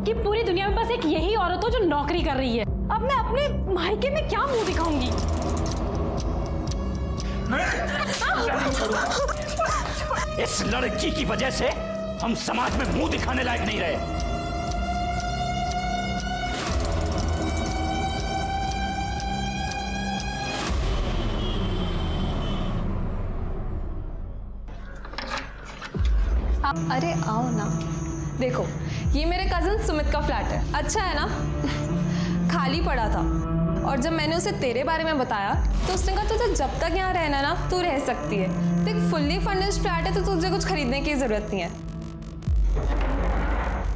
कि पूरी दुनिया में बस एक यही औरत हो जो नौकरी कर रही है। अब मैं अपने मायके में क्या मुंह दिखाऊंगी? इस लड़की की वजह से हम समाज में मुंह दिखाने लायक नहीं रहे। अरे आओ ना। देखो ये मेरे कजिन सुमित का फ्लैट है, अच्छा है ना? खाली पड़ा था और जब मैंने उसे तेरे बारे में बताया तो उसने कहा तुझे जब तक यहाँ रहना ना तू रह सकती है। देख फुल्ली फर्निश्ड फ्लैट है तो तुझे कुछ खरीदने की जरूरत नहीं है।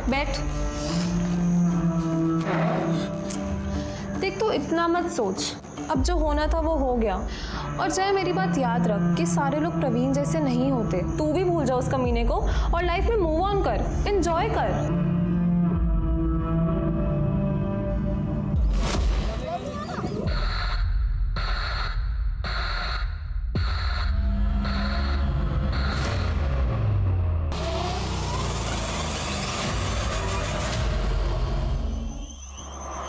बैठ। देख तू इतना मत सोच, अब जो होना था वो हो गया। और चाहे मेरी बात याद रख कि सारे लोग प्रवीण जैसे नहीं होते। तू भी भूल जा उस कमीने को और लाइफ में मूव ऑन कर, एंजॉय कर।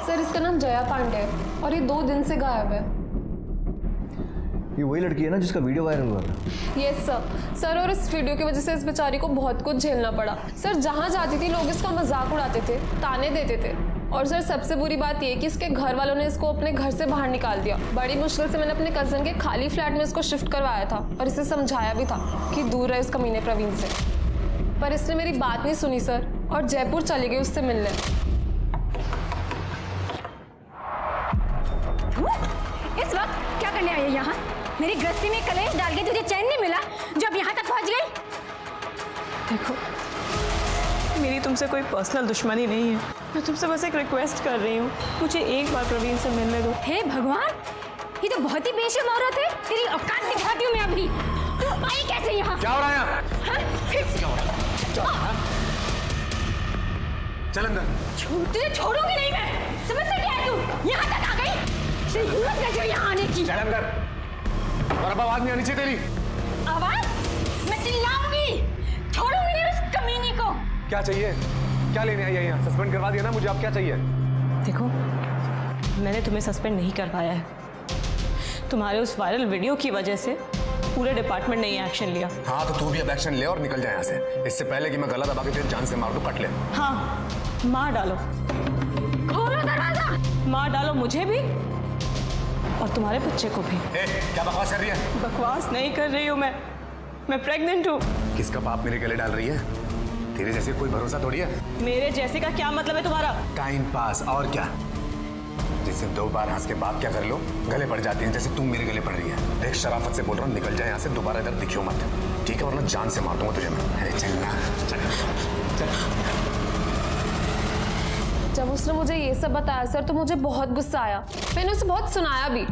सर इसका नाम जया पांडे है और ये 2 दिन से गायब है। ये वही लड़की है ना जिसका वीडियो वायरल हुआ था? Yes sir. और इस वीडियो की वजह से इस बेचारी को बहुत कुछ झेलना पड़ा। सर जहाँ जाती थी लोग इसका मजाक उड़ाते थे, ताने देते थे। और सर सबसे बुरी बात ये कि इसके घर वालों ने इसको अपने घर से बाहर निकाल दिया। बड़ी मुश्किल से मैंने अपने कजन के खाली फ्लैट में इसको शिफ्ट करवाया था और इसे समझाया भी था कि दूर रहे इस कमीने प्रवीण से, पर इसने मेरी बात नहीं सुनी सर और जयपुर चली गई उससे मिलने। इस वक्त क्या करने आई है यहाँ? मेरी गृहस्थी में कलेश डाल के तुझे चैन नहीं मिला जो अब यहाँ तक पहुँच गई? देखो मेरी तुमसे कोई पर्सनल दुश्मनी नहीं है, मैं तुमसे बस एक रिक्वेस्ट कर रही हूँ, मुझे एक बार प्रवीण से मिलने दो। हे भगवान, ये तो बहुत ही बेशर्म औरत है। तेरी औकात दिखाती हूँ मैं अभी। तू आई कैसे यहाँ? क्या हो रहा है यहाँ? चल अंदर। तुझे छोड़ूंगी नहीं मैं। समझता क्या है तू? यहाँ तक आ गई? तेरी हिम्मत कैसे हुई यहाँ आने की? चल अंदर। और अब आवाज नहीं आनी चाहिए तेरी। आवाज? मैं चिल्लाऊंगी। छोड़ूंगी नहीं उस कमीनी को। क्या चाहिए? क्या लेने आई है यहाँ? सस्पेंड करवा दिया ना मुझे, अब क्या चाहिए? देखो मैंने तुम्हें सस्पेंड नहीं करवाया है, तुम्हारे उस वायरल वीडियो की वजह से पूरे डिपार्टमेंट ने ये एक्शन लिया। हाँ तो तू भी अब एक्शन ले और निकल जाए यहाँ से, इससे पहले कि मैं गला दबा के तेरी जान से मार दूं, कट ले। हाँ मार डालो, खोलो दरवाजा। मार डालो मुझे भी और तुम्हारे बच्चे को भी। क्या बकवास कर रही है? बकवास नहीं कर रही हूँ मैं प्रेग्नेंट हूँ। किसका पाप मेरे गले डाल रही है? तेरे जैसे कोई भरोसा थोड़ी है। मेरे जैसे का क्या मतलब है तुम्हारा? टाइम पास और क्या। जिससे 2 बार हंस के बात क्या कर लो गले पड़ जाती है, जैसे तुम मेरे गले पड़ रही है। देख शराफत से बोल रहा हूँ, निकल जाए यहाँ से, दोबारा इधर दिखियो मत, ठीक है? वरना जान से मार दूंगा तुझे मैं। अरे चल ना, चल। जब उसने मुझे ये सब बताया सर तो मुझे बहुत गुस्सा आया। मैंने उसे बहुत सुनाया भी।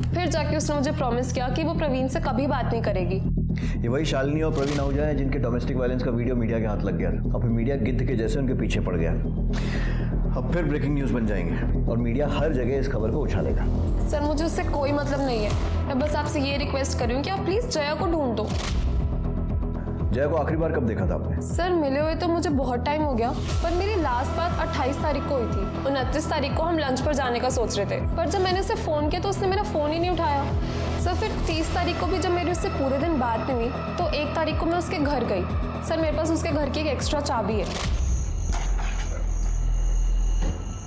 फिर जाके उसने मुझे प्रॉमिस किया कि वो प्रवीण से कभी बात नहीं करेगी। ये वही शालिनी और प्रवीण आहूजा है जिनके डोमेस्टिक वायलेंस का वीडियो मीडिया के हाथ लग गया और फिर मीडिया गिद्ध के जैसे उनके पीछे पड़ गया। अब फिर ब्रेकिंग न्यूज़ बन जाएंगे और मीडिया हर जगह इस खबर को उछालेगा। सर मुझे उससे कोई मतलब नहीं है, मैं बस आपसे ये रिक्वेस्ट कर रही हूँ कि आप प्लीज जया को ढूंढ दो। जया को आखिरी बार कब देखा था आपने? सर मिले हुए तो मुझे बहुत टाइम हो गया, पर मेरी लास्ट बात 28 तारीख को हुई थी। 29 तारीख को हम लंच पर जाने का सोच रहे थे, पर जब मैंने उसे फ़ोन किया तो उसने मेरा फ़ोन ही नहीं उठाया। सर फिर 30 तारीख को भी जब मेरी उससे पूरे दिन बात नहीं हुई तो 1 तारीख को मैं उसके घर गई। सर मेरे पास उसके घर की एक एक्स्ट्रा चाबी है।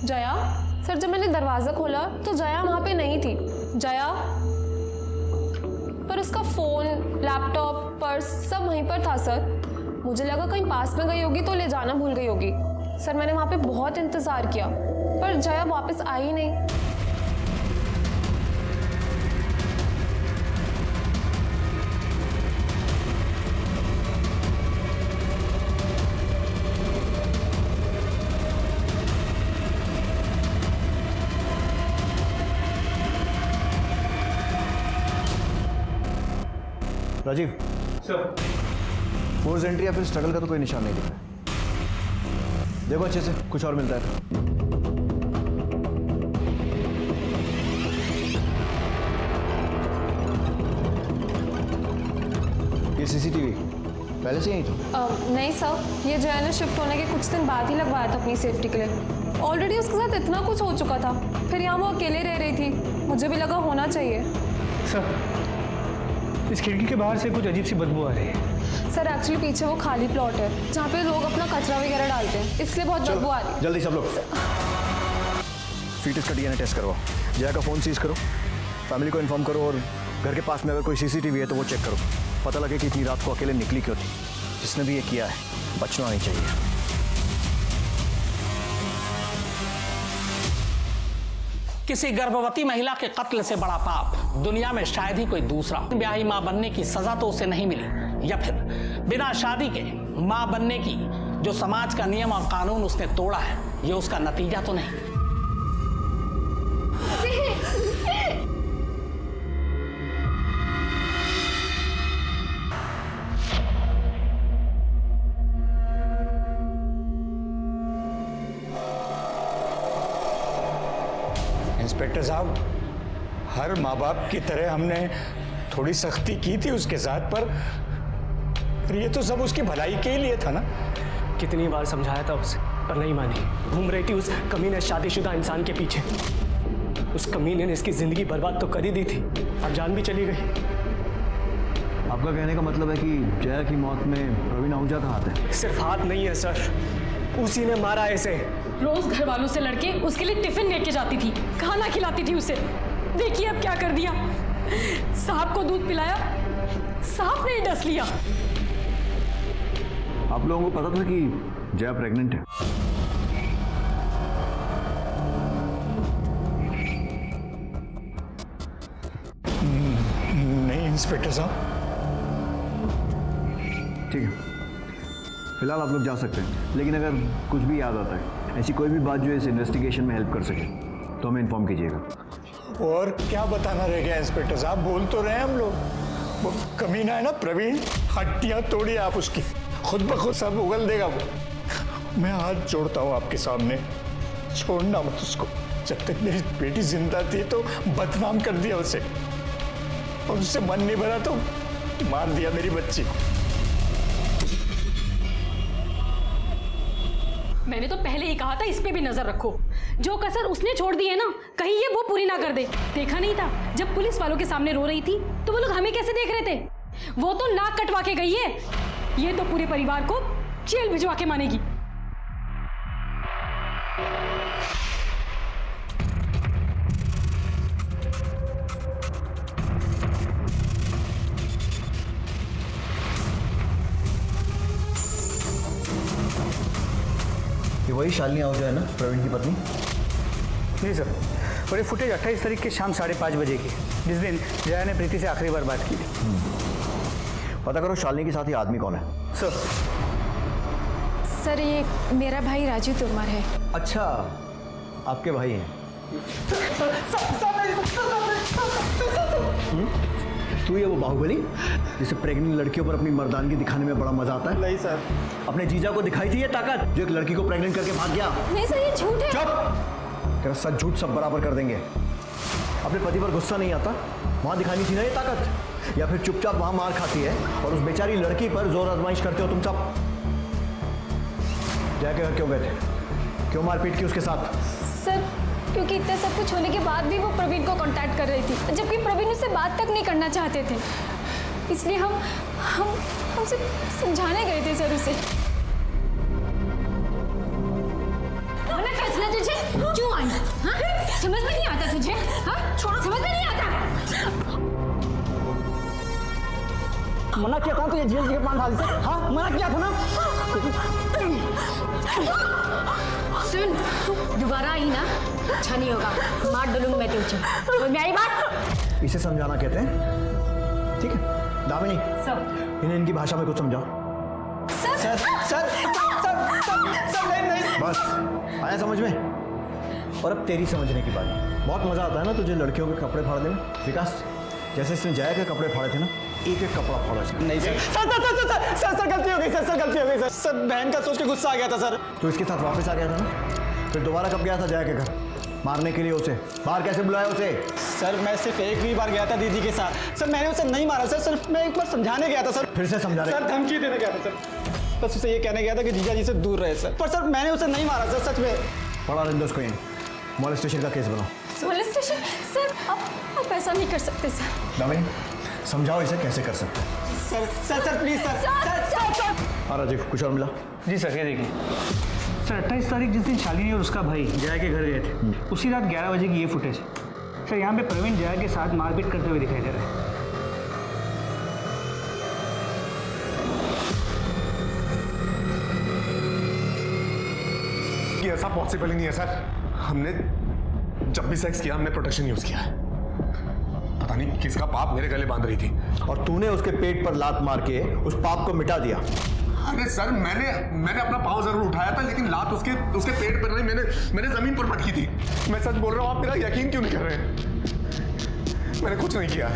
जया? सर जब मैंने दरवाज़ा खोला तो जया वहाँ पे नहीं थी। जया? पर उसका फ़ोन, लैपटॉप, पर्स सब वहीं पर था सर। मुझे लगा कहीं पास में गई होगी तो ले जाना भूल गई होगी। सर मैंने वहाँ पे बहुत इंतज़ार किया पर जया वापस आई ही नहीं। राजीव सर, फोर्स एंट्री या फिर स्ट्रगल का तो कोई निशान नहीं दिख रहा। देखो अच्छे से, कुछ और मिलता है। ये सीसीटीवी पहले से यही तो। नहीं सर, ये जया ने शिफ्ट होने के कुछ दिन बाद ही लगवाया था अपनी सेफ्टी के लिए। ऑलरेडी उसके साथ इतना कुछ हो चुका था, फिर यहाँ वो अकेले रह रही थी, मुझे भी लगा होना चाहिए। सर, इस खिड़की के बाहर से कुछ अजीब सी बदबू आ रही है। सर एक्चुअली पीछे वो खाली प्लॉट है जहाँ पे लोग अपना कचरा वगैरह डालते हैं, इसलिए बहुत बदबू आ रही है। जल्दी सब लोग फीटस का डीएनए टेस्ट करवाओ, जया का फ़ोन सीज करो, फैमिली को इन्फॉर्म करो और घर के पास में अगर कोई सीसीटीवी है तो वो चेक करो, पता लगे कि इतनी रात को अकेले निकली क्यों थी। जिसने भी ये किया है बचना नहीं चाहिए। किसी गर्भवती महिला के कत्ल से बड़ा पाप दुनिया में शायद ही कोई दूसरा। ब्याही मां बनने की सजा तो उसे नहीं मिली, या फिर बिना शादी के मां बनने की जो समाज का नियम और कानून उसने तोड़ा है, ये उसका नतीजा तो नहीं। इंस्पेक्टर साहब, हर माँ बाप की तरह हमने थोड़ी सख्ती की थी उसके साथ, पर ये तो सब उसकी भलाई के लिए था ना। कितनी बार समझाया था उसे, पर नहीं मानी। घूम रही थी उस कमीने शादीशुदा इंसान के पीछे। उस कमीने ने इसकी जिंदगी बर्बाद तो कर ही दी थी, अब जान भी चली गई। आपका कहने का मतलब है कि जया की मौत में प्रवीण आहूजा का हाथ है? सिर्फ हाथ नहीं है सर, उसी ने मारा है इसे। रोज घर वालों से लड़के उसके लिए टिफिन लेके जाती थी, खाना खिलाती थी उसे। देखिए अब क्या कर दिया, सांप को दूध पिलाया, सांप ने ही डस लिया। आप लोगों को पता था कि जया प्रेग्नेंट है? नहीं इंस्पेक्टर साहब। ठीक है, फिलहाल आप लोग जा सकते हैं, लेकिन अगर कुछ भी याद आता है, ऐसी कोई भी बात जो इस इन्वेस्टिगेशन में हेल्प कर सके, तो हमें इन्फॉर्म कीजिएगा। और क्या बताना रह गया इंस्पेक्टर साहब, बोल तो रहे हैं हम लोग। वो कमीना है ना प्रवीण, हड्डियां तोड़ी आप उसकी, खुद ब खुद सब उगल देगा वो। मैं हाथ जोड़ता हूँ आपके सामने, छोड़ना मत उसको। जब तक मेरी बेटी जिंदा थी तो बदनाम कर दिया उसे, और उससे मन नहीं भरा तो मार दिया मेरी बच्ची को। मैंने तो पहले ही कहा था इस पे भी नजर रखो। जो कसर उसने छोड़ दी है ना, कहीं ये वो पूरी ना कर दे। देखा नहीं था जब पुलिस वालों के सामने रो रही थी तो वो लोग हमें कैसे देख रहे थे? वो तो नाक कटवा के गई है, ये तो पूरे परिवार को जेल भिजवा के मानेगी। ये वही शालिनी आहूजा है ना, प्रवीण की पत्नी? नहीं सर, और ये फुटेज 28 तारीख की शाम 5:30 बजे की, जिस दिन जया ने प्रीति से आखिरी बार बात की थी। पता करो शालिनी के साथ ही आदमी कौन है। सर, सर ये मेरा भाई राजू तोमर है। अच्छा, आपके भाई हैं? तू ये वो बाहुबली जिसे प्रेग्नेंट लड़कियों पर अपनी मर्दानगी दिखाने में बड़ा मजा आता है? नहीं सर। अपने जीजा को दिखाई थी ये ताकत जो एक लड़की को प्रेग्नेंट करके भाग गया? नहीं सर ये झूठ है। चुप! तेरा सच झूठ सब बराबर कर देंगे। अपने पति पर गुस्सा नहीं आता, वहां दिखानी थी ना ये ताकत, या फिर चुपचाप वहां मार खाती है और उस बेचारी लड़की पर जोर आजमाइश करते हो तुम सब? जाके घर क्यों गए थे? क्यों मारपीट की उसके साथ? सर क्योंकि इतना सब कुछ होने के बाद भी वो प्रवीण को कांटेक्ट कर रही थी, जबकि प्रवीण उससे बात तक नहीं करना चाहते थे। इसलिए हमसे समझाने गए थे सर उसे। होना फैसला तुझे क्यों आई? हाँ? समझ में नहीं आता तुझे? हाँ? छोड़ो, समझ में नहीं आता। मना किया था तुझे जेल के 5 साल से। हाँ मना किया था ना। सुन, दोबारा आई ना अच्छा नहीं होगा, मार डालूंगी मैं तुझे। कोई मेरी बात? इसे समझाना कहते हैं, ठीक है? दामिनी, इन्हें इनकी भाषा में कुछ समझाओ। बस आया समझ में? और अब तेरी समझने की बात। बहुत मजा आता है ना तुझे लड़कियों के कपड़े फाड़ने में? विकास, जैसे इसने जया के कपड़े फाड़े थे ना, एक एक कपड़ा फाड़ा इसने। नहीं सर। सर गलती हो गई सर, गलती हो गई सर। बहन का सोच के गुस्सा आ गया था सर। तो इसके साथ वापस आ गया था ना, फिर दोबारा कब गया था जया के घर? मारने के लिए उसे? बाहर कैसे बुलाया उसे? सर मैं सिर्फ एक ही बार गया था दीदी के साथ। सर मैंने उसे नहीं मारा सर, सिर्फ मैं एक बार समझाने गया था सर। फिर से समझा रहे? सर धमकी देने गया था सर, बस उसे ये कहने गया था कि जीजा जी से दूर रहे सर। पर सर मैंने उसे नहीं मारा सर, सच में। पढ़ा रहे उसको यहीं, मॉलेस्टेशन का केस बनाओ। मोलेस्टेशन? सर आप ऐसा नहीं कर सकते सर। दामिनी समझाओ इसे कैसे कर सकते हैं। Sir sir sir please sir sir sir. हाँ राजीव, कुछ और मिला? जी सर, ये देखिए सर, 28 तारीख जिस दिन शालिनी और उसका भाई जया के घर गए थे, उसी रात 11 बजे की ये फुटेज है सर। यहाँ पे प्रवीण जया के साथ मारपीट करते हुए दिखाई दे रहे हैं। ये ऐसा पॉसिबल ही नहीं है सर। हमने जब भी सेक्स किया हमने प्रोटेक्शन यूज किया है। पता नहीं किसका पाप मेरे गले बांध रही थी। और तूने उसके पेट पर लात मार के उस पाप को मिटा दिया। अरे सर मैंने अपना पाँव जरूर उठाया था, लेकिन लात उसके पेट पर नहीं, मैंने जमीन पर पटकी थी। मैं सच बोल रहा हूँ, आप मेरा यकीन क्यों नहीं कर रहे हैं? मैंने कुछ नहीं किया।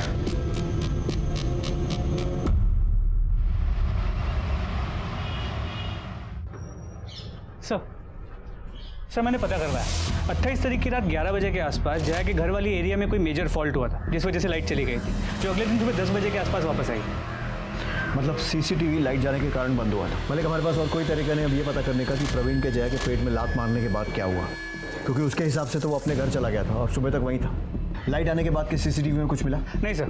सर मैंने पता करवाया, 28 तारीख की रात 11 बजे के आसपास जया के घर वाली एरिया में कोई मेजर फॉल्ट हुआ था, जिस वजह से लाइट चली गई थी, जो अगले दिन सुबह 10 बजे के आसपास वापस आई। मतलब सीसीटीवी लाइट जाने के कारण बंद हुआ था। मलिक हमारे पास और कोई तरीका नहीं अब ये पता करने का कि प्रवीण के जया के पेट में लात मारने के बाद क्या हुआ, क्योंकि उसके हिसाब से तो वो अपने घर चला गया था और सुबह तक वहीं था। लाइट आने के बाद के सीसीटीवी में कुछ मिला? नहीं सर,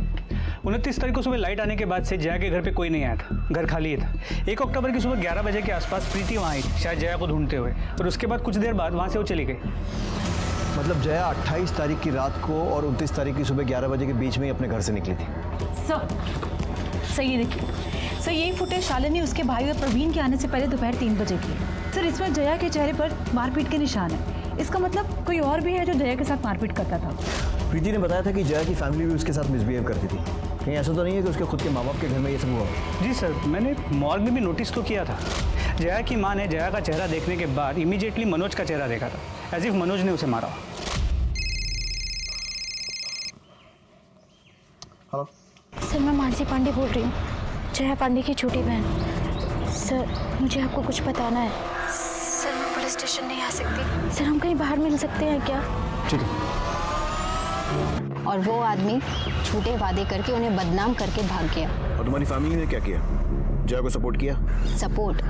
29 तारीख को सुबह लाइट आने के बाद से जया के घर पे कोई नहीं आया था, घर खाली ही था। 1 अक्टूबर की सुबह 11 बजे के आसपास प्रीति वहाँ आई थी, शायद जया को ढूंढते हुए, और उसके बाद कुछ देर बाद वहाँ से वो चली गई। मतलब जया 28 तारीख की रात को और 29 तारीख की सुबह 11 बजे के बीच में ही अपने घर से निकली थी। सर ये देखिए सर, यही फुटेज शालिनी उसके भाई और प्रवीण के आने से पहले दोपहर 3 बजे की है। सर इसमें जया के चेहरे पर मारपीट के निशान है। इसका मतलब कोई और भी है जो जया के साथ मारपीट करता था। प्रीति ने बताया था कि जया की फैमिली भी उसके साथ मिसबिहेव करती थी। कहीं ऐसा तो नहीं है कि उसके खुद के माँ बाप के घर में ये सब हुआ? जी सर, मैंने मॉर्ग में भी नोटिस तो किया था। जया की माँ ने जया का चेहरा देखने के बाद इमीडिएटली मनोज का चेहरा देखा था, एज इफ मनोज ने उसे मारा। हेलो सर, मैं मानसी पांडे बोल रही हूँ, जया पांडे की छोटी बहन। सर मुझे आपको कुछ बताना है। सर मैं पुलिस स्टेशन नहीं आ सकती। सर हम कहीं बाहर मिल सकते हैं क्या? ठीक है। और वो आदमी झूठे वादे करके उन्हें बदनाम करके भाग गया। और तुम्हारी फैमिली ने क्या किया? जया को सपोर्ट किया? सपोर्ट?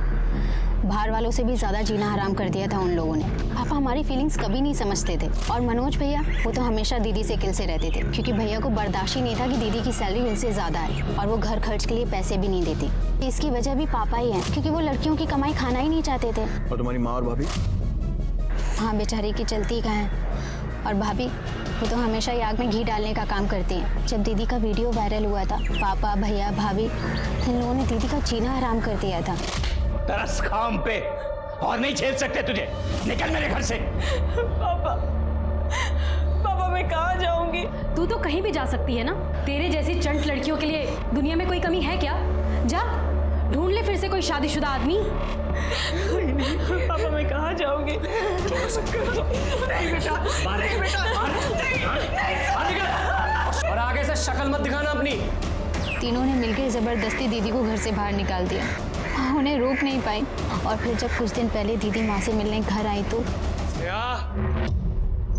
बाहर वालों से भी ज्यादा जीना हराम कर दिया था उन लोगों ने। पापा हमारी फीलिंग्स कभी नहीं समझते थे, और मनोज भैया वो तो हमेशा दीदी से किल से रहते थे, क्योंकि भैया को बर्दाश्त ही नहीं था कि दीदी की सैलरी उनसे ज्यादा है और वो घर खर्च के लिए पैसे भी नहीं देती। इसकी वजह भी पापा ही हैं, क्योंकि वो लड़कियों की कमाई खाना ही नहीं चाहते थे। और तुम्हारी माँ और भाभी? हाँ बेचारी की चलती कहाँ है। और भाभी वो तो हमेशा ही आग में घी डालने का काम करती हैं। जब दीदी का वीडियो वायरल हुआ था, पापा भैया भाभी इन लोगों ने दीदी का जीना हराम कर दिया था। तरस खाम पे और नहीं झेल सकते तुझे, निकल मेरे घर से। पापा मैं कहाँ जाऊंगी? तू तो कहीं भी जा सकती है ना। तेरे जैसी चंट लड़कियों के लिए दुनिया में कोई कमी है क्या? जा ढूंढ ले फिर से कोई शादीशुदा आदमी। पापा मैं कहाँ जाऊंगी? और आगे से शक्ल मत दिखाना अपनी। तीनों ने मिलकर जबरदस्ती दीदी को घर से बाहर निकाल दिया। उन्हें रोक नहीं पाई, और फिर जब कुछ दिन पहले दीदी माँ से मिलने घर आई तो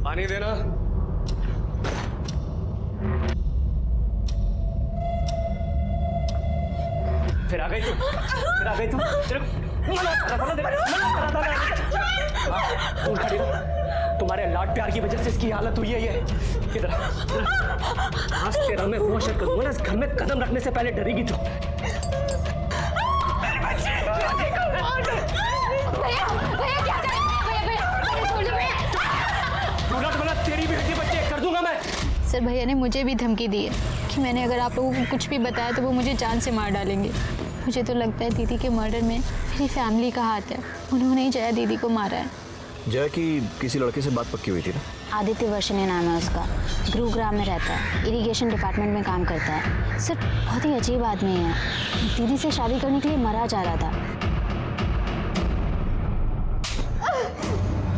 पानी देना। फिर आ गई तुम, फिर आ गई तुम। तुम्हारे लाड प्यार की वजह से इसकी हालत हुई है ये। इधर आज तेरा मैं वो शर्त करूंगा ना, इस घर में कदम रखने से पहले डरेगी तू। तेरी भी हड्डी बच्चे कर दूंगा मैं। सर भैया ने मुझे भी धमकी दी है कि मैंने अगर आप लोगों को कुछ भी बताया तो वो मुझे जान से मार डालेंगे। मुझे तो लगता है दीदी के मर्डर में मेरी फैमिली का हाथ है। उन्होंने ही जया दीदी को मारा है। जया की किसी लड़के से बात पक्की हुई थी ना? आदित्य वर्षिणी नाम है उसका, गुरुग्राम में रहता है, इरिगेशन डिपार्टमेंट में काम करता है। सर बहुत ही अजीब आदमी है, दीदी से शादी करने के लिए मरा जा रहा था।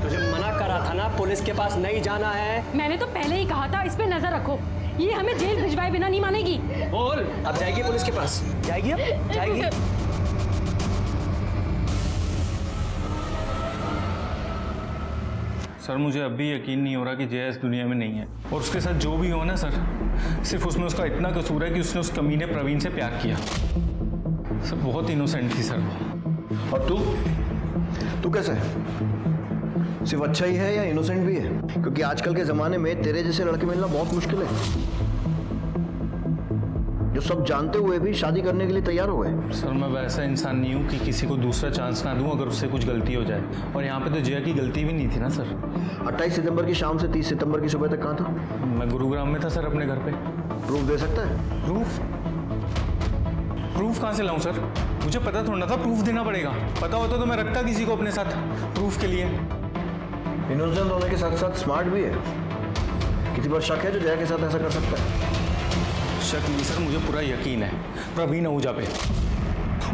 तुझे मना करा था ना, पुलिस के पास नहीं जाना है। मैंने तो पहले ही कहा था इस पे नजर रखो, ये हमें जेल भिजवाए बिना नहीं मानेगी। बोल, अब जाएगी पुलिस के पास? जाएगी? अब जाएगी? सर मुझे अब भी यकीन नहीं हो रहा कि जया इस दुनिया में नहीं है, और उसके साथ जो भी हो ना सर, सिर्फ उसमें उसका इतना कसूर है कि उसने उस कमीने प्रवीण से प्यार किया। सर बहुत इनोसेंट थी सर वो। और तू कैसे है? सिर्फ अच्छा ही है या इनोसेंट भी है? क्योंकि आजकल के ज़माने में तेरे जैसे लड़के मिलना बहुत मुश्किल है, जो सब जानते हुए भी शादी करने के लिए तैयार हो गए। सर मैं वैसा इंसान नहीं हूँ कि किसी को दूसरा चांस ना दूँ अगर उससे कुछ गलती हो जाए, और यहाँ पे तो जया की गलती भी नहीं थी ना सर। 28 सितंबर की शाम से 30 सितंबर की सुबह तक कहाँ था? मैं गुरुग्राम में था सर, अपने घर पे। प्रूफ दे सकता है? प्रूफ कहाँ से लाऊं सर? मुझे पता थोड़ा ना था प्रूफ देना पड़ेगा। पता होता तो मैं रखता किसी को अपने साथ प्रूफ के लिए। इनोसेंट होने के साथ साथ स्मार्ट भी है। किसी पर शक है जो जया के साथ ऐसा कर सकता है? शक नहीं सर, मुझे पूरा यकीन है प्रवीण आहूजा पे।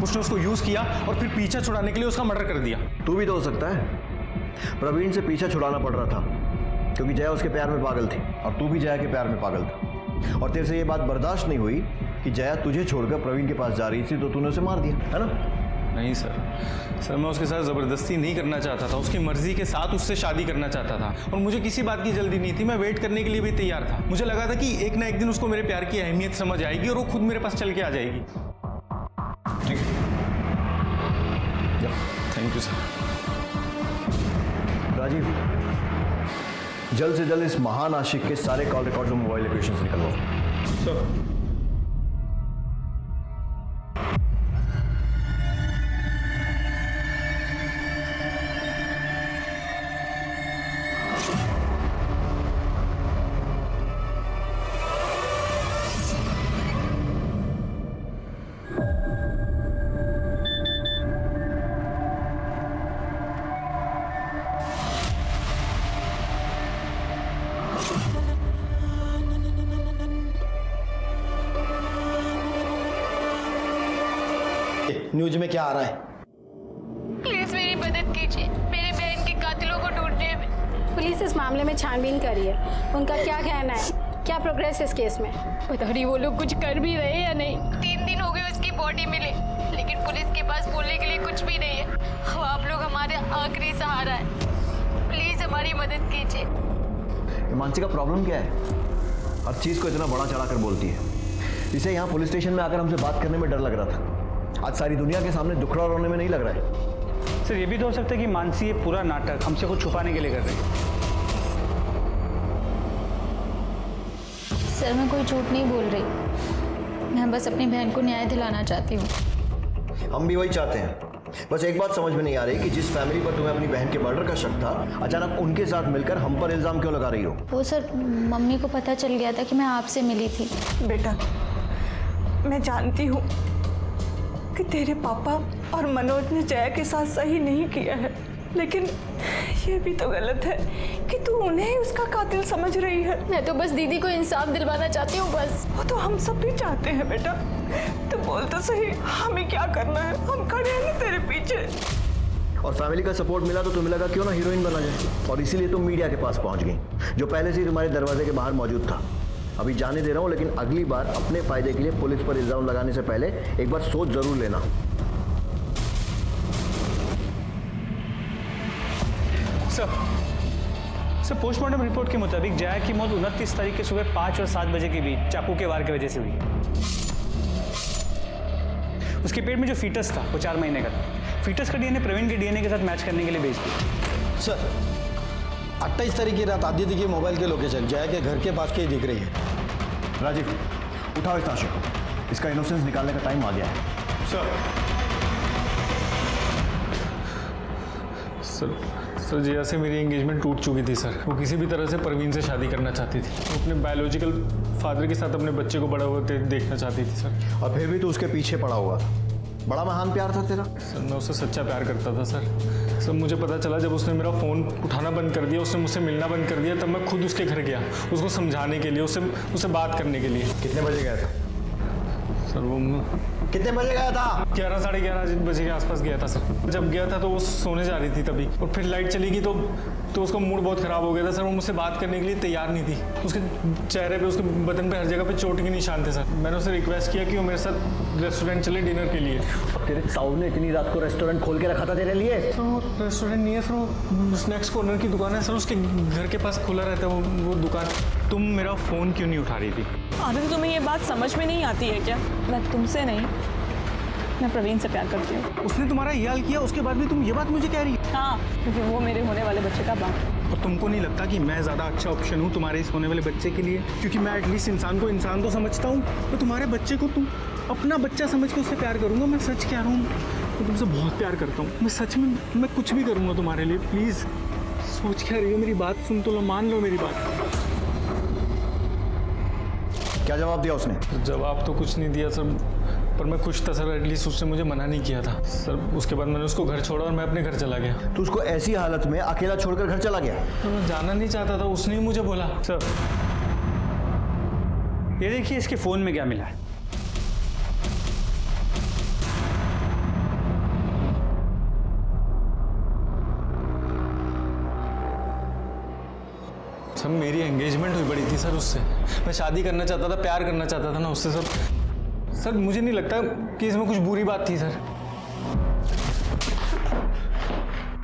उसने उसको यूज किया और फिर पीछा छुड़ाने के लिए उसका मर्डर कर दिया। तू भी तो हो सकता है। प्रवीण से पीछा छुड़ाना पड़ रहा था क्योंकि जया उसके प्यार में पागल थी, और तू भी जया के प्यार में पागल था, और तेरे से ये बात बर्दाश्त नहीं हुई कि जया तुझे छोड़कर प्रवीण के पास जा रही थी, तो तूने उसे मार दिया, है ना? नहीं सर मैं उसके साथ ज़बरदस्ती नहीं करना चाहता था, उसकी मर्जी के साथ उससे शादी करना चाहता था, और मुझे किसी बात की जल्दी नहीं थी। मैं वेट करने के लिए भी तैयार था। मुझे लगा था कि एक ना एक दिन उसको मेरे प्यार की अहमियत समझ आएगी और वो खुद मेरे पास चल के आ जाएगी। ठीक है, थैंक यू सर। राजीव, जल्द से जल्द इस महान आशिक के सारे कॉल रिकॉर्ड्स और मोबाइल लोकेशन निकलवाओ। सर न्यूज में क्या आ रहा है? प्लीज मेरी मदद कीजिए, मेरे बहन के कातिलों को ढूंढने में। पुलिस इस मामले में छानबीन कर रही है। उनका क्या कहना है? क्या प्रोग्रेस है इस केस में? पता नहीं वो लोग कुछ कर भी रहे हैं या नहीं। 3 दिन हो गए उसकी बॉडी मिले, लेकिन पुलिस के पास बोलने के लिए कुछ भी नहीं है। अब आप लोग हमारे आखिरी सहारा है, प्लीज हमारी मदद कीजिए। मानसी का प्रॉब्लम क्या है? हर चीज को इतना बड़ा चढ़ा कर बोलती है। इसे यहाँ पुलिस स्टेशन में आकर हमसे बात करने में डर लग रहा था, आज सारी दुनिया के सामने दुखड़ा रोने में नहीं लग रहा है। सर ये भी तो हो सकता है कि मानसी ये पूरा नाटक हमसे कुछ छुपाने के लिए कर रही है। सर मैं कोई झूठ नहीं बोल रही, मैं बस अपनी बहन को न्याय दिलाना चाहती हूँ। हम भी वही चाहते हैं। बस एक बात समझ में नहीं आ रही कि जिस फैमिली पर तुम्हें अपनी बहन के मर्डर का शक था, अचानक उनके साथ मिलकर हम पर इल्जाम क्यों लगा रही हो? वो सर मम्मी को पता चल गया था कि मैं आपसे मिली थी। बेटा मैं जानती हूँ कि तेरे पापा और मनोज ने जया के साथ सही नहीं किया है, लेकिन ये भी तो गलत है कि तू उन्हें ही उसका कातिल समझ रही है। मैं तो बस दीदी को इंसाफ दिलवाना चाहती हूँ बस। वो तो हम सब भी चाहते हैं बेटा, तू बोल तो सही, हमें क्या करना है? हम खड़े हैं ना तेरे पीछे। और फैमिली का सपोर्ट मिला तो तुम्हें लगा क्यों ना हीरोइन बना जाए, और इसीलिए तुम मीडिया के पास पहुंच गई, जो पहले से ही तुम्हारे दरवाजे के बाहर मौजूद था। अभी जाने दे रहा हूँ, लेकिन अगली बार अपने फायदे के लिए पुलिस पर इल्जाम लगाने से पहले एक बार सोच जरूर लेना। सर पोस्टमार्टम रिपोर्ट के मुताबिक जया की मौत 29 तारीख के सुबह 5 और 7 बजे के बीच चाकू के वार की वजह से हुई। उसके पेट में जो फीटस था वो 4 महीने का था। फीटस का डीएनए प्रवीण के डीएनए के साथ मैच करने के लिए भेज दिया। सर 28 तारीख की रात आदित्य की मोबाइल की लोकेशन जया के घर के पास की दिख रही है। राजीव उठाओ इस ताशे को, इसका इनोसेंस निकालने का टाइम आ गया है। सर जया से मेरी एंगेजमेंट टूट चुकी थी सर। वो किसी भी तरह से प्रवीण से शादी करना चाहती थी। वो अपने बायोलॉजिकल फादर के साथ अपने बच्चे को बड़ा होते देखना चाहती थी सर। और फिर भी तो उसके पीछे पड़ा हुआ था। बड़ा महान प्यार था तेरा। सर मैं उससे सच्चा प्यार करता था सर। मुझे पता चला जब उसने मेरा फ़ोन उठाना बंद कर दिया, उसने मुझसे मिलना बंद कर दिया, तब मैं खुद उसके घर गया उसको समझाने के लिए, उससे बात करने के लिए। कितने बजे गया था? सर वो कितने बजे गया था? 11 साढ़े 11 बजे के आसपास गया था सर। जब गया था तो वो सोने जा रही थी तभी, और फिर लाइट चली गई तो उसका मूड बहुत खराब हो गया था सर। वो मुझसे बात करने के लिए तैयार नहीं थी। उसके चेहरे पे, उसके बदन पे हर जगह पे चोट के निशान थे सर। मैंने उससे रिक्वेस्ट किया कि वो मेरे साथ रेस्टोरेंट चले डिनर के लिए। तेरे ताऊ ने इतनी रात को रेस्टोरेंट खोल के रखा था तेरे लिए? सर रेस्टोरेंट नहीं है सर, वो स्नैक्स कॉर्नर की दुकान है सर। उसके घर के पास खुला रहता है वो दुकान। तुम मेरा फ़ोन क्यों नहीं उठा रही थी? आनंद, तुम्हें ये बात समझ में नहीं आती है क्या? मैं तुमसे नहीं, मैं प्रवीण से प्यार करती हूँ। उसने तुम्हारा ये हाल किया, उसके बाद भी तुम ये बात मुझे कह रही? हाँ, क्योंकि वो मेरे होने वाले बच्चे का बाप है। और तुमको नहीं लगता कि मैं ज़्यादा अच्छा ऑप्शन हूँ तुम्हारे इस होने वाले बच्चे के लिए? क्योंकि मैं एटलीस्ट इंसान को इंसान तो समझता हूँ, तो तुम्हारे बच्चे को तुम अपना बच्चा समझ के उससे प्यार करूँगा। मैं सच कह रहा हूँ, मैं तुमसे बहुत प्यार करता हूँ। मैं सच में, मैं कुछ भी करूँगा तुम्हारे लिए। प्लीज़ सोच क्या रही हो? मेरी बात सुन तो लो, मान लो मेरी बात। क्या जवाब दिया उसने? जवाब तो कुछ नहीं दिया सर, पर मैं खुश था सर। एटलीस्ट उसने मुझे मना नहीं किया था सर। उसके बाद मैंने उसको घर छोड़ा और मैं अपने घर चला गया। तो उसको ऐसी हालत में अकेला छोड़कर घर चला गया? तो मैं जाना नहीं चाहता था, उसने ही मुझे बोला। सर ये देखिए इसके फ़ोन में क्या मिला है। सर मेरी एंगेजमेंट हुई पड़ी थी सर उससे। मैं शादी करना चाहता था, प्यार करना चाहता था ना उससे सर। सर मुझे नहीं लगता कि इसमें कुछ बुरी बात थी सर।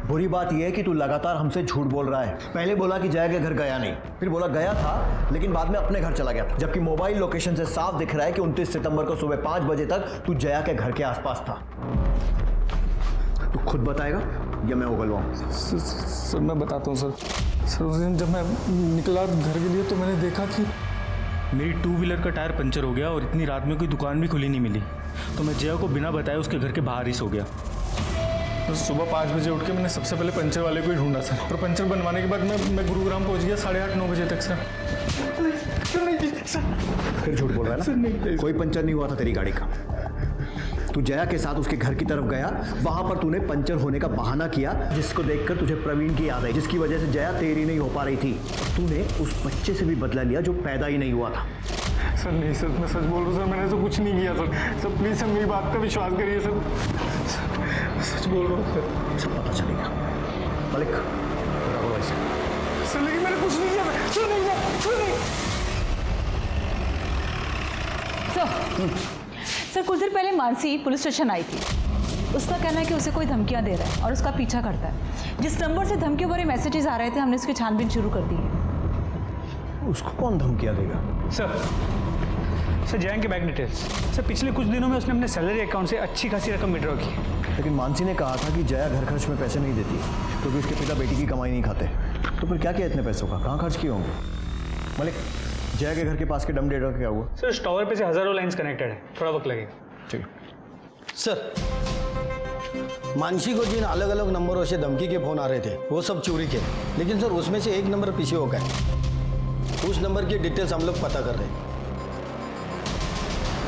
बुरी बात यह है कि तू लगातार हमसे झूठ बोल रहा है। पहले बोला कि जया के घर गया नहीं, फिर बोला गया था लेकिन बाद में अपने घर चला गया था, जबकि मोबाइल लोकेशन से साफ दिख रहा है कि 29 सितंबर को सुबह 5 बजे तक तू जया के घर के आसपास था। तू खुद बताएगा या मैं उगलवाऊं? सर मैं बताता हूँ सर। सर उस दिन जब मैं निकला घर के लिए तो मैंने देखा कि मेरी 2 व्हीलर का टायर पंचर हो गया और इतनी रात में कोई दुकान भी खुली नहीं मिली। तो मैं जया को बिना बताए उसके घर के बाहर ही सो गया। तो सुबह 5 बजे उठ के मैंने सबसे पहले पंचर वाले को ही ढूंढा सर। और पंचर बनवाने के बाद मैं गुरुग्राम पहुंच गया 8:30-9 बजे तक सर। फिर झूठ बोल रहा है ना? कोई पंचर नहीं हुआ था तेरी गाड़ी का। तू जया के साथ उसके घर की तरफ गया, वहां पर तूने पंचर होने का बहाना किया, जिसको देखकर तुझे प्रवीण की याद आई, जिसकी वजह से जया तेरी नहीं हो पा रही थी। तूने उस बच्चे से भी बदला लिया जो पैदा ही नहीं हुआ था। सर नहीं सर, मैं सच बोल रहा हूँ सर, मैंने तो कुछ नहीं किया सर। सर प्लीज़ सर मेरी बात का विश्वास करिए सर। सच बोल रहा हूँ सर। सब पता चलेगा। मलिक सर लेकिन मैंने कुछ नहीं किया सर। नहीं सर कुछ देर पहले मानसी पुलिस स्टेशन आई थी। उसका कहना है कि उसे कोई धमकियां दे रहा है और उसका पीछा करता है। जिस नंबर से धमकियों भरे मैसेजेस आ रहे थे, हमने उसकी छानबीन शुरू कर दी है। उसको कौन धमकियां देगा? सर जया के बैंक डिटेल्स। सर पिछले कुछ दिनों में उसने अपने सैलरी अकाउंट से अच्छी खासी रकम विड्रॉ की। लेकिन मानसी ने कहा था कि जया घर खर्च में पैसे नहीं देती क्योंकि उसके पिता बेटी की कमाई नहीं खाते। तो फिर क्या किया इतने पैसों का? कहाँ खर्च किए होंगे? मलिक जया के घर के पास के डम डेटा क्या हुआ? सर इस टावर पे से हजारों लाइंस कनेक्टेड है, थोड़ा वक्त लगेगा। ठीक सर, मानसी को जिन अलग अलग नंबरों से धमकी के फोन आ रहे थे वो सब चोरी के, लेकिन सर उसमें से एक नंबर पीछे हो गया। उस नंबर की डिटेल्स हम लोग पता कर रहे हैं।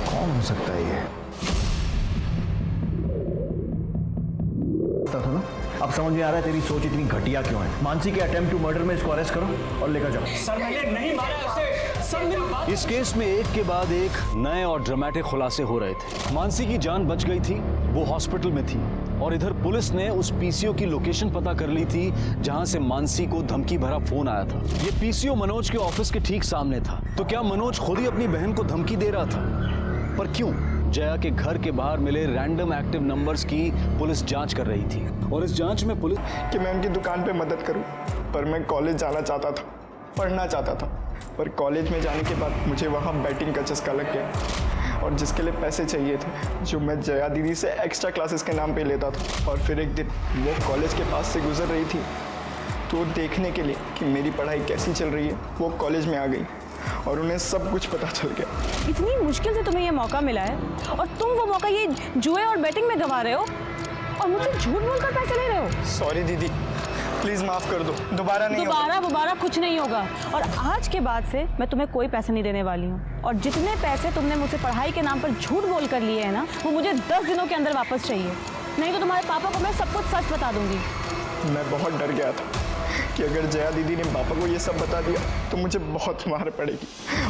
कौन हो सकता है ये? था ना? अब समझ में आ रहा है तेरी सोच इतनी घटिया क्यों है। मानसी के अटेम्प्ट टू मर्डर में इसको अरेस्ट करो और लेकर जाओ। सर मैंने नहीं मारा उसे। सर मेरी बात। इस केस में एक के बाद एक नए और ड्रामेटिक खुलासे हो रहे थे। मानसी की जान बच गई थी, वो हॉस्पिटल में थी, और इधर पुलिस ने उस पीसीओ की लोकेशन पता कर ली थी जहां से मानसी को धमकी भरा फोन आया था। ये पीसीओ मनोज के ऑफिस के ठीक सामने था। तो क्या मनोज खुद ही अपनी बहन को धमकी दे रहा था? पर क्यों? जया के घर के बाहर मिले रैंडम एक्टिव नंबर्स की पुलिस जांच कर रही थी, और इस जांच में पुलिस कि मैं उनकी दुकान पे मदद करूं, पर मैं कॉलेज जाना चाहता था, पढ़ना चाहता था, पर कॉलेज में जाने के बाद मुझे वहाँ बैटिंग का चस्का लग गया और जिसके लिए पैसे चाहिए थे, जो मैं जया दीदी से एक्स्ट्रा क्लासेस के नाम पे लेता था। और फिर एक दिन वो कॉलेज के पास से गुजर रही थी, तो देखने के लिए कि मेरी पढ़ाई कैसी चल रही है, वो कॉलेज में आ गई और उन्हें सब कुछ पता चल गया। इतनी मुश्किल से तुम्हें ये मौका मिला है और तुम वो मौका ये जुए और बैटिंग में गंवा रहे हो और मुझसे झूठ बोलकर पैसे ले रहे हो। सॉरी दीदी, प्लीज़ माफ़ कर दो, दोबारा नहीं होगा। दोबारा कुछ नहीं होगा। और आज के बाद से मैं तुम्हें कोई पैसे नहीं देने वाली हूँ, और जितने पैसे तुमने मुझसे पढ़ाई के नाम पर झूठ बोल कर लिए हैं ना, वो मुझे 10 दिनों के अंदर वापस चाहिए, नहीं तो तुम्हारे पापा को मैं सब कुछ सच बता दूंगी। मैं बहुत डर गया था कि अगर जया दीदी ने पापा को ये सब बता दिया तो मुझे बहुत मार पड़ेगी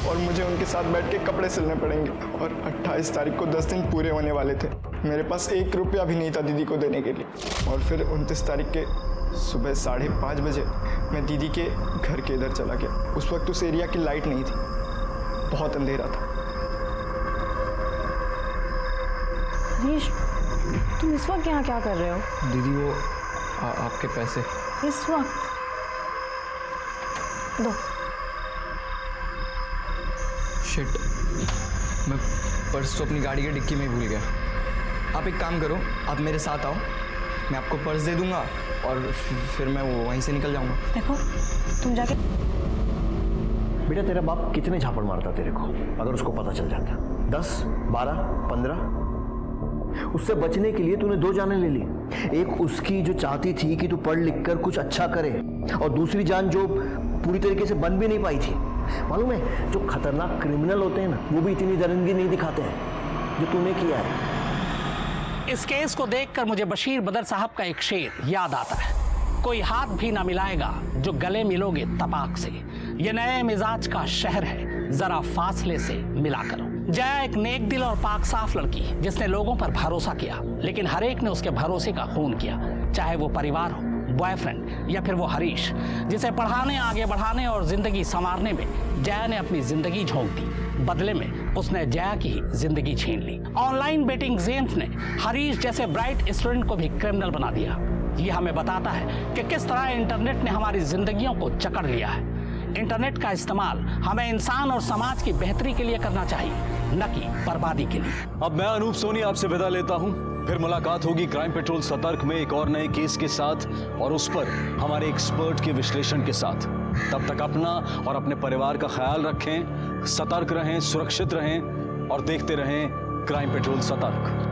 और मुझे उनके साथ बैठ के कपड़े सिलने पड़ेंगे। और 28 तारीख को 10 दिन पूरे होने वाले थे। मेरे पास 1 रुपया भी नहीं था दीदी को देने के लिए। और फिर 29 तारीख के सुबह 5:30 बजे मैं दीदी के घर के इधर चला गया। उस वक्त उस एरिया की लाइट नहीं थी, बहुत अंधेरा था। हरीश, तुम इस वक्त यहाँ क्या कर रहे हो? दीदी वो आपके पैसे इस वक्त दो। शिट, मैं पर्स तो अपनी गाड़ी की डिक्की में ही भूल गया। आप एक काम करो, आप मेरे साथ आओ, मैं आपको पर्स दे दूंगा और फिर मैं वहीं से निकल जाऊंगा। देखो तुम जाके। बेटा तेरा बाप कितने झापड़ मारता तेरे को अगर उसको पता चल जाता? 10, 12, 15? उससे बचने के लिए तूने 2 जानें ले ली। एक उसकी जो चाहती थी कि तू पढ़ लिख कर कुछ अच्छा करे, और दूसरी जान जो पूरी तरीके से बन भी नहीं पाई थी। मालूम है, जो खतरनाक क्रिमिनल होते हैं ना, वो भी इतनी दरिंदगी नहीं दिखाते हैं जो तूने किया है। इस केस को देखकर मुझे बशीर बदर साहब का एक शेर याद आता है, कोई हाथ भी ना मिलाएगा जो गले मिलोगे तपाक से। ये नए मिजाज का शहर है, जरा फासले से मिला करो। जया एक नेक दिल और पाक साफ लड़की जिसने लोगों पर भरोसा किया, लेकिन हर एक ने उसके भरोसे का खून किया, चाहे वो परिवार हो, बॉयफ्रेंड या फिर वो हरीश, जिसे पढ़ाने, आगे बढ़ाने और जिंदगी संवारने में जया ने अपनी जिंदगी झोंक दी। बदले में उसने जया की ही जिंदगी छीन ली। ऑनलाइन बेटिंग गेम्स ने हरीश जैसे ब्राइट स्टूडेंट को भी क्रिमिनल बना दिया। ये हमें बताता है कि किस तरह इंटरनेट ने हमारी जिंदगियों को जकड़ लिया है। इंटरनेट का इस्तेमाल हमें इंसान और समाज की बेहतरी के लिए करना चाहिए, न कि बर्बादी के लिए। अब मैं अनूप सोनी आपसे विदा लेता हूं। फिर मुलाकात होगी क्राइम पेट्रोल सतर्क में एक और नए केस के साथ, और उस पर हमारे एक्सपर्ट के विश्लेषण के साथ। तब तक अपना और अपने परिवार का ख्याल रखें, सतर्क रहें, सुरक्षित रहें और देखते रहें क्राइम पेट्रोल सतर्क।